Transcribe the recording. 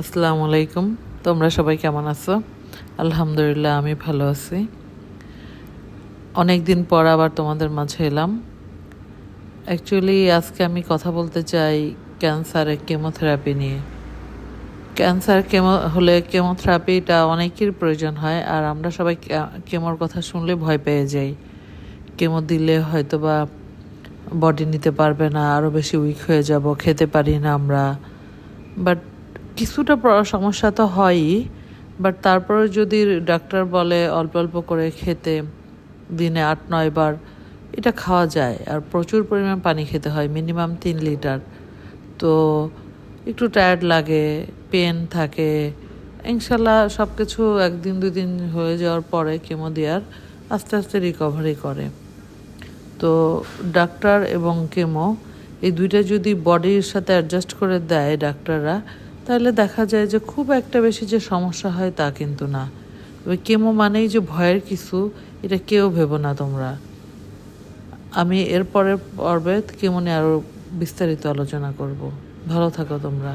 আসসালামু আলাইকুম। তোমরা সবাই কেমন আছো? আলহামদুলিল্লাহ, আমি ভালো আছি। অনেক দিন পর আবার তোমাদের মাঝে এলাম। অ্যাকচুয়ালি আজকে আমি কথা বলতে চাই ক্যান্সারের কেমোথেরাপি নিয়ে। ক্যান্সার হলে কেমোথেরাপিটা অনেকের প্রয়োজন হয়, আর আমরা সবাই কেমোর কথা শুনলে ভয় পেয়ে যাই। কেমো দিলে হয়তো বা বডি নিতে পারবে না, আরও বেশি উইক হয়ে যাব, খেতে পারি না আমরা। বাট কিছুটা সমস্যা তো হয়ই, বাট তারপরে যদি ডাক্তার বলে অল্প অল্প করে খেতে, দিনে 8-9 বার, এটা খাওয়া যায়। আর প্রচুর পরিমাণ পানি খেতে হয়, মিনিমাম 3 লিটার। তো একটু টায়ার্ড লাগে, পেন থাকে, ইনশাল্লাহ সব কিছু 1-2 দিন হয়ে যাওয়ার পরে কেমো দেওয়ার আস্তে আস্তে রিকভারি করে। তো ডাক্তার এবং কেমো এই দুইটা যদি বডির সাথে অ্যাডজাস্ট করে দেয় ডাক্তাররা, তাহলে দেখা যায় যে খুব একটা বেশি যে সমস্যা হয় তা কিন্তু না। ওই কেমো মানেই যে ভয়ের কিছু, এটা কেউ ভেবো না তোমরা। আমি এরপরের পর্বে কেমো নিয়ে আরও বিস্তারিত আলোচনা করব। ভালো থাকো তোমরা।